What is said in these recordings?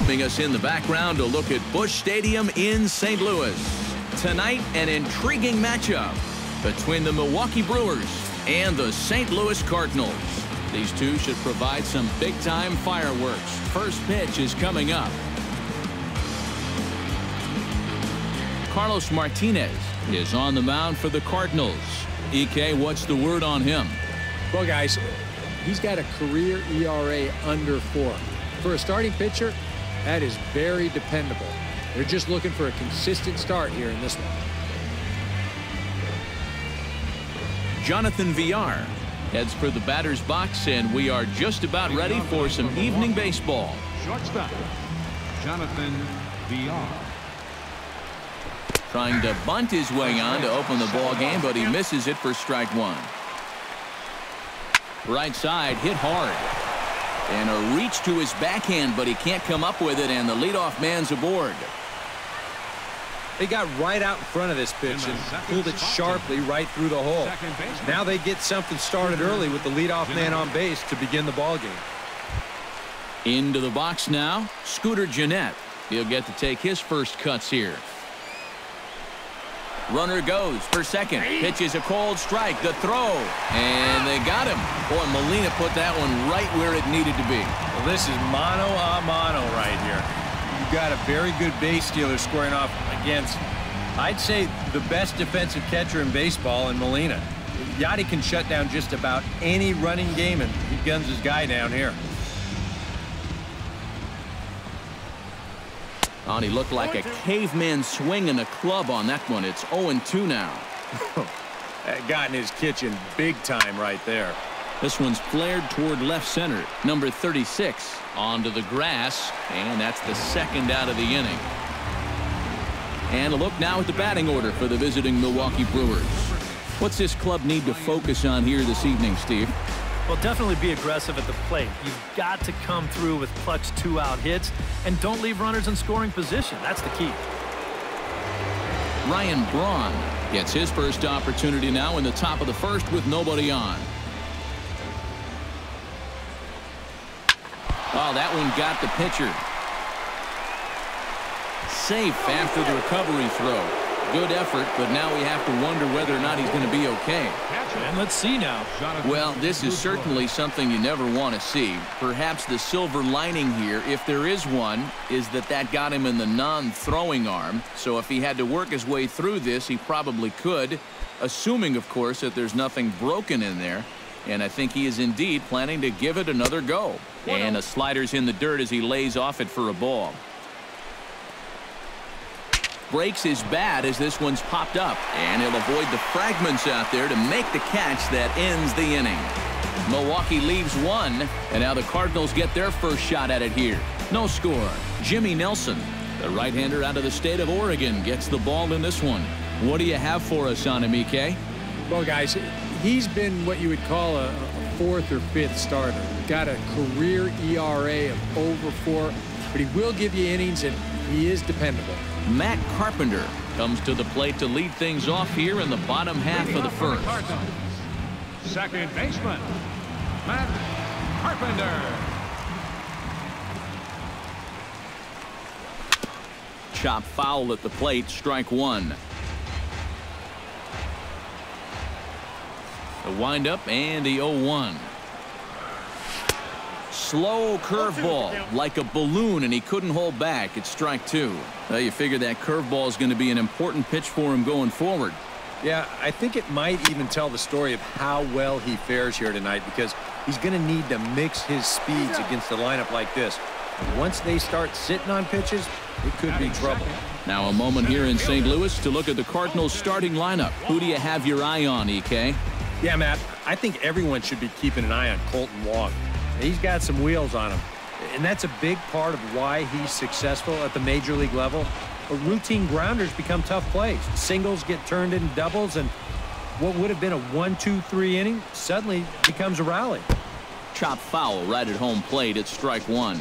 Keeping us in the background to look at Busch Stadium in St. Louis. Tonight, an intriguing matchup between the Milwaukee Brewers and the St. Louis Cardinals. These two should provide some big-time fireworks. First pitch is coming up. Carlos Martinez is on the mound for the Cardinals. EK, what's the word on him? Well, guys, he's got a career ERA under 4. For a starting pitcher, that is very dependable. They're just looking for a consistent start here in this one. Jonathan Villar heads for the batter's box, and we are just about ready for some evening baseball. Shortstop, Jonathan Villar. Trying to bunt his way on to open the ball game, but he misses it for strike one. Right side hit hard. And a reach to his backhand, but he can't come up with it, and the leadoff man's aboard. They got right out in front of this pitch and pulled it sharply right through the hole. Now they get something started early with the leadoff man on base to begin the ball game. Into the box now, Scooter Gennett. He'll get to take his first cuts here. Runner goes for second. Pitches a cold strike. The throw. And they got him. Boy, Molina put that one right where it needed to be. Well, this is mano a mano right here. You've got a very good base stealer squaring off against, I'd say, the best defensive catcher in baseball in Molina. Yachty can shut down just about any running game, and he guns his guy down here. Oh, and he looked like a caveman swinging a club on that one. It's 0-2 now. That got in his kitchen big time right there. This one's flared toward left center. Number 36 onto the grass, and that's the second out of the inning. And a look now at the batting order for the visiting Milwaukee Brewers. What's this club need to focus on here this evening, Steve? Well, definitely be aggressive at the plate. You've got to come through with clutch 2-out hits, and don't leave runners in scoring position. That's the key. Ryan Braun gets his first opportunity now in the top of the first with nobody on. Oh, that one got the pitcher. Safe after the recovery throw. Good effort, but now we have to wonder whether or not he's going to be okay. And let's see now. Well, this is certainly something you never want to see. Perhaps the silver lining here, if there is one, is that got him in the non-throwing arm. So if he had to work his way through this, he probably could, assuming, of course, that there's nothing broken in there. And I think he is indeed planning to give it another go. And a slider's in the dirt as he lays off it for a ball. Breaks his bat as this one's popped up, and he'll avoid the fragments out there to make the catch that ends the inning. Milwaukee leaves one, and now the Cardinals get their first shot at it here. No score. Jimmy Nelson, the right-hander out of the state of Oregon, gets the ball in this one. What do you have for us on him, EK? Well, guys, he's been what you would call a fourth or fifth starter. Got a career ERA of over 4, but he will give you innings, and he is dependable. Matt Carpenter comes to the plate to lead things off here in the bottom half of the first. Second baseman, Matt Carpenter. Chop foul at the plate, strike one. The windup and the 0-1. Slow curveball like a balloon, and he couldn't hold back. It's strike two. Well, you figure that curveball is going to be an important pitch for him going forward. Yeah, I think it might even tell the story of how well he fares here tonight, because he's going to need to mix his speeds against a lineup like this. And once they start sitting on pitches, it could be trouble. Now a moment here in St. Louis to look at the Cardinals starting lineup. Who do you have your eye on, EK? Yeah, Matt, I think everyone should be keeping an eye on Colton Wong. He's got some wheels on him, and that's a big part of why he's successful at the major league level. But routine grounders become tough plays. Singles get turned into doubles, and what would have been a 1-2-3 inning suddenly becomes a rally. Chop foul right at home plate. It's strike one.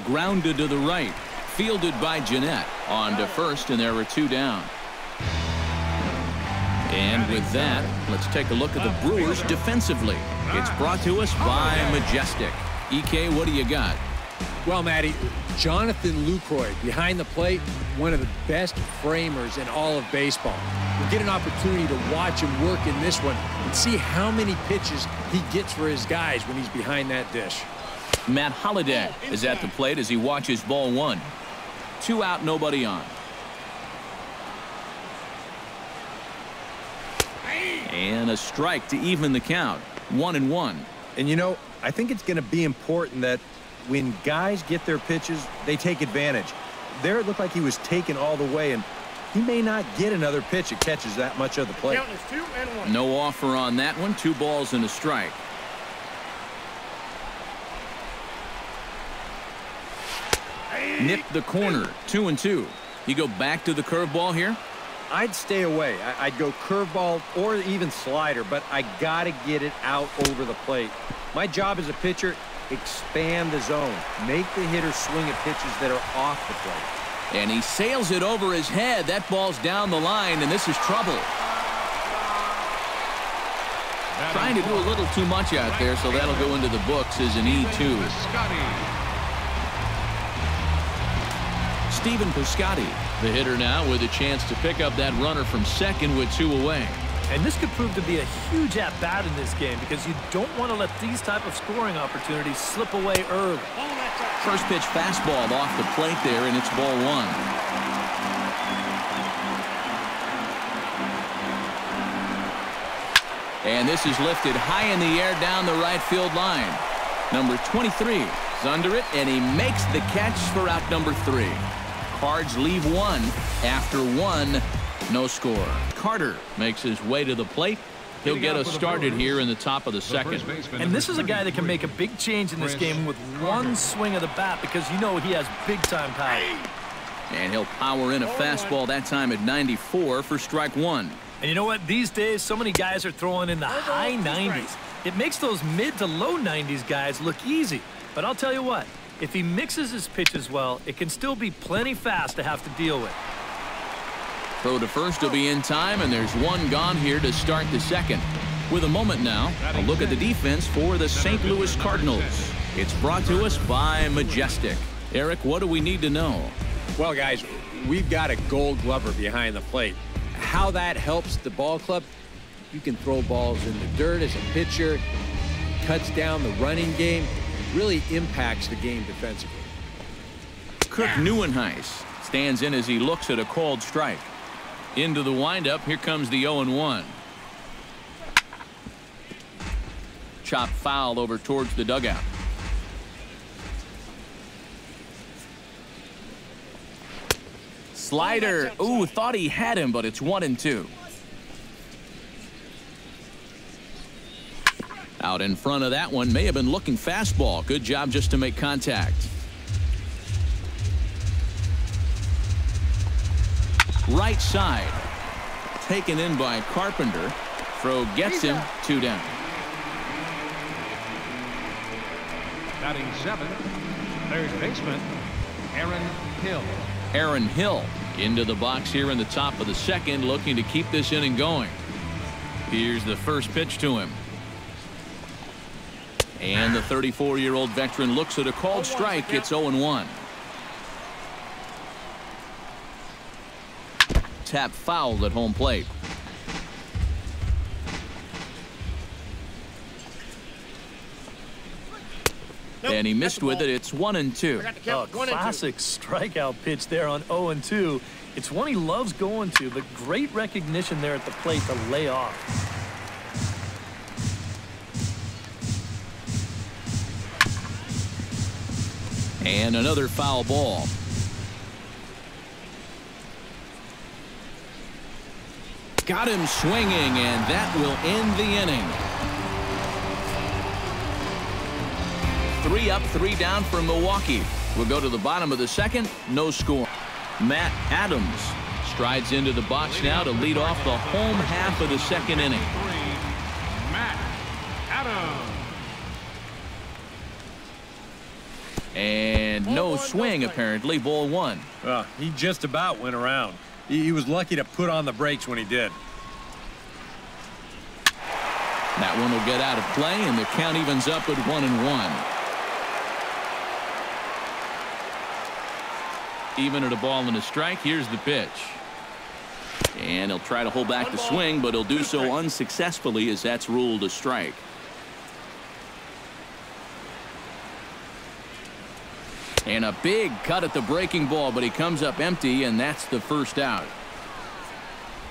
Grounded to the right. Fielded by Gennett. On to first, and there were two down. And with that, let's take a look at the Brewers defensively. It's brought to us by Majestic. EK, what do you got? Well, Matty, Jonathan Lucroy behind the plate, one of the best framers in all of baseball. We'll get an opportunity to watch him work in this one and see how many pitches he gets for his guys when he's behind that dish. Matt Holliday is at the plate as he watches ball one. 2 out, nobody on. And a strike to even the count. 1-1. And you know, I think it's going to be important that when guys get their pitches, they take advantage. There it looked like he was taken all the way, and he may not get another pitch that catches that much of the plate. Count is 2-1. No offer on that one. 2 balls and a strike. Nipped the corner. 2-2. You go back to the curveball here? I'd stay away. I'd go curveball or even slider, but I got to get it out over the plate. My job as a pitcher, expand the zone. Make the hitter swing at pitches that are off the plate. And he sails it over his head. That ball's down the line, and this is trouble. Trying to do a little too much out there, so that'll go into the books as an E2. Stephen Piscotty, the hitter now, with a chance to pick up that runner from second with 2 away. And this could prove to be a huge at-bat in this game because you don't want to let these type of scoring opportunities slip away early. First pitch fastball off the plate there, and it's ball 1. And this is lifted high in the air down the right field line. Number 23 is under it, and he makes the catch for out number 3. Cards leave 1 after 1. No score. Carter makes his way to the plate. He'll get us started here in the top of the second. And this is a guy that can make a big change in this game with one swing of the bat because you know he has big-time power. And he'll power in a fastball that time at 94 for strike 1. And you know what? These days, so many guys are throwing in the high 90s. It makes those mid to low 90s guys look easy. But I'll tell you what, if he mixes his pitches well, it can still be plenty fast to have to deal with. Throw to first will be in time, and there's 1 gone here to start the second. With a moment now, a look at the defense for the St. Louis Cardinals. It's brought to us by Majestic. Eric, what do we need to know? Well, guys, we've got a gold glover behind the plate. How that helps the ball club, you can throw balls in the dirt as a pitcher, cuts down the running game, really impacts the game defensively. Kirk Neuenhuis stands in as he looks at a called strike. Into the windup, here comes the 0-1. Chop foul over towards the dugout. Slider. Ooh, thought he had him, but it's 1-2. Out in front of that one, may have been looking fastball. Good job just to make contact. Right side. Taken in by Carpenter. Throw gets him. 2 down. Batting 7, third baseman, Aaron Hill. Aaron Hill into the box here in the top of the second, looking to keep this inning going. Here's the first pitch to him. And the 34-year-old veteran looks at a called strike. It's 0-1. Tap fouled at home plate. And he missed with it. It's 1-2. A classic strikeout pitch there on 0-2. It's one he loves going to, but great recognition there at the plate to lay off. And another foul ball. Got him swinging, and that will end the inning. 3 up, 3 down for Milwaukee. We'll go to the bottom of the second. No score. Matt Adams strides into the box now to lead off the home half of the second inning. Matt Adams. And no swing, apparently. Ball 1. He just about went around. He was lucky to put on the brakes when he did. That one will get out of play, and the count evens up at 1-1. Even at a ball and a strike, here's the pitch. And he'll try to hold back the swing, but he'll do so unsuccessfully as that's ruled a strike. And a big cut at the breaking ball, but he comes up empty, and that's the first out.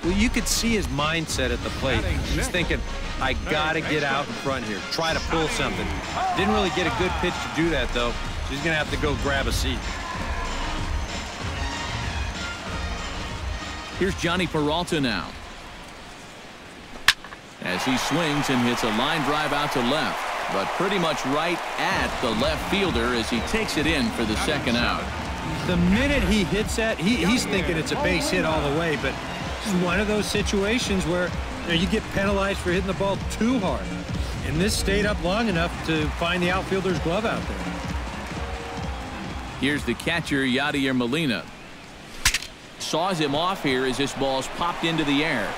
Well, you could see his mindset at the plate. He's thinking, I got to get out in front here, try to pull something. Didn't really get a good pitch to do that, though. So he's going to have to go grab a seat. Here's Johnny Peralta now. As he swings and hits a line drive out to left, but pretty much right at the left fielder as he takes it in for the second out. The minute he hits that, he's thinking it's a base hit all the way, but it's one of those situations where you get penalized for hitting the ball too hard. And this stayed up long enough to find the outfielder's glove out there. Here's the catcher, Yadier Molina. Saws him off here as this ball's popped into the air.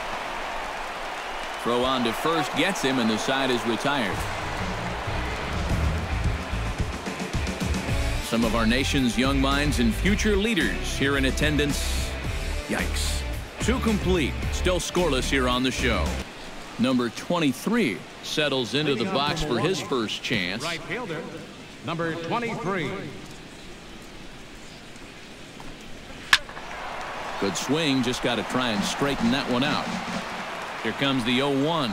Throw on to first gets him, and the side is retired. Some of our nation's young minds and future leaders here in attendance. Yikes. 2 complete. Still scoreless here on the show. Number 23 settles into the box for his first chance. Right fielder, number 23. Good swing, just got to try and straighten that one out. Here comes the 0-1.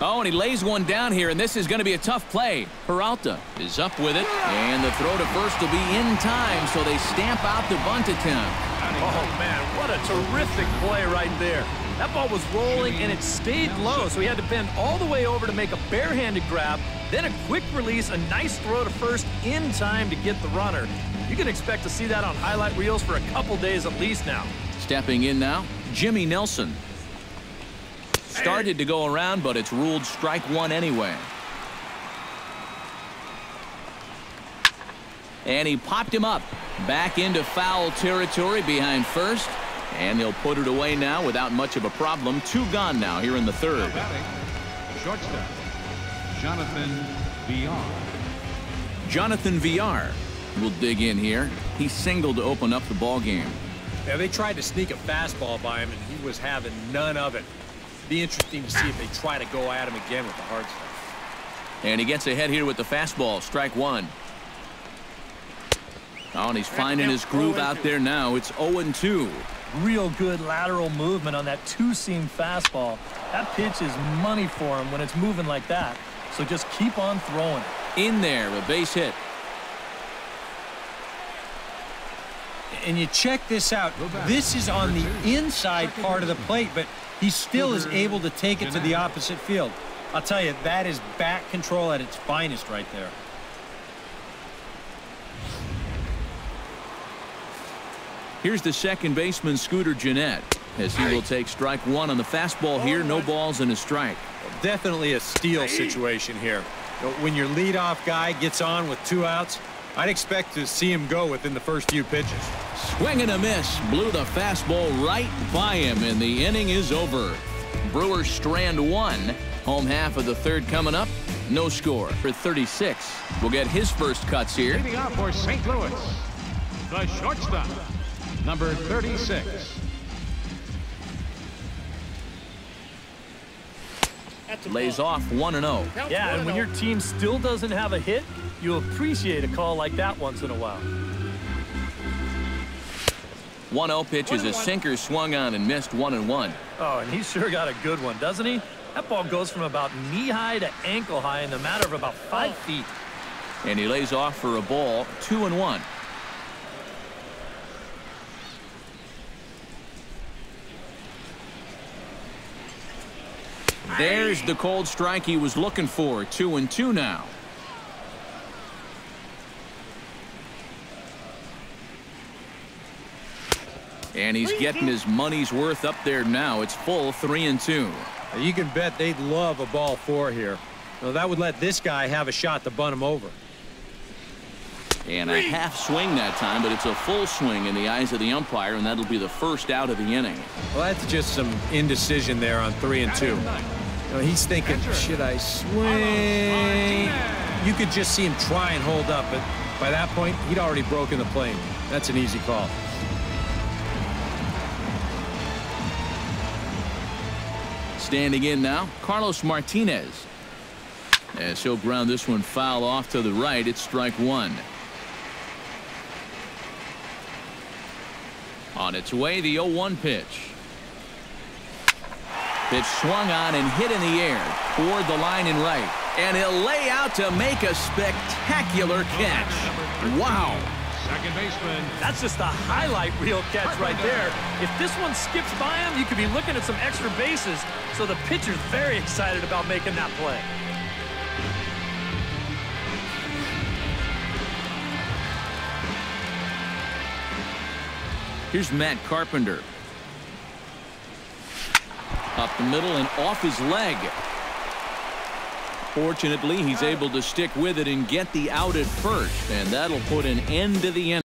Oh, and he lays one down here, and this is going to be a tough play. Peralta is up with it, and the throw to first will be in time, so they stamp out the bunt attempt. Oh, man, what a terrific play right there. That ball was rolling, and it stayed low, so he had to bend all the way over to make a barehanded grab, then a quick release, a nice throw to first in time to get the runner. You can expect to see that on highlight reels for a couple days at least now. Stepping in now, Jimmy Nelson. Started to go around, but it's ruled strike one anyway. And he popped him up. Back into foul territory behind first. And he'll put it away now without much of a problem. 2 gone now here in the third. Shortstop, Jonathan Villar. Jonathan Villar will dig in here. He singled to open up the ball game. Yeah, they tried to sneak a fastball by him, and he was having none of it. Be interesting to see if they try to go at him again with the hard stuff. And he gets ahead here with the fastball. Strike one. Oh, and he's finding his groove out there now. It's 0-2. Real good lateral movement on that 2-seam fastball. That pitch is money for him when it's moving like that. So just keep on throwing it. In there, a base hit. And you check this out. This is on the inside part of the plate, but he still is able to take it to the opposite field. I'll tell you, that is bat control at its finest right there. Here's the second baseman, Scooter Gennett, as he will take strike one on the fastball here. No balls and a strike. Definitely a steal situation here. When your leadoff guy gets on with 2 outs, I'd expect to see him go within the first few pitches. Swing and a miss. Blew the fastball right by him, and the inning is over. Brewers strand 1. Home half of the third coming up. No score for 36. We'll get his first cuts here. Leading off for St. Louis, the shortstop, number 36. Lays off 1-0. Yeah, and when your team still doesn't have a hit, you appreciate a call like that once in a while. 1-0 pitch is a sinker swung on and missed 1-1. Oh, and he sure got a good one, doesn't he? That ball goes from about knee-high to ankle-high in the matter of about 5 feet. And he lays off for a ball. 2-1. There's the cold strike he was looking for. 2-2 now. And he's getting his money's worth up there now. It's full 3-2. You can bet they'd love a ball 4 here. Well, that would let this guy have a shot to bunt him over. And a half swing that time, but it's a full swing in the eyes of the umpire, and that'll be the first out of the inning. Well, that's just some indecision there on 3 and 2. You know, he's thinking, should I swing? You could just see him try and hold up, but by that point, he'd already broken the plane. That's an easy call. Standing in now, Carlos Martinez. As he'll ground this one foul off to the right, it's strike 1. On its way, the 0-1 pitch. Pitch swung on and hit in the air toward the line and right. And he'll lay out to make a spectacular catch. Wow. Second baseman. That's just a highlight reel catch right there. If this one skips by him, you could be looking at some extra bases. So the pitcher's very excited about making that play. Here's Matt Carpenter. Up the middle and off his leg. Fortunately, he's able to stick with it and get the out at first, and that'll put an end to the inning.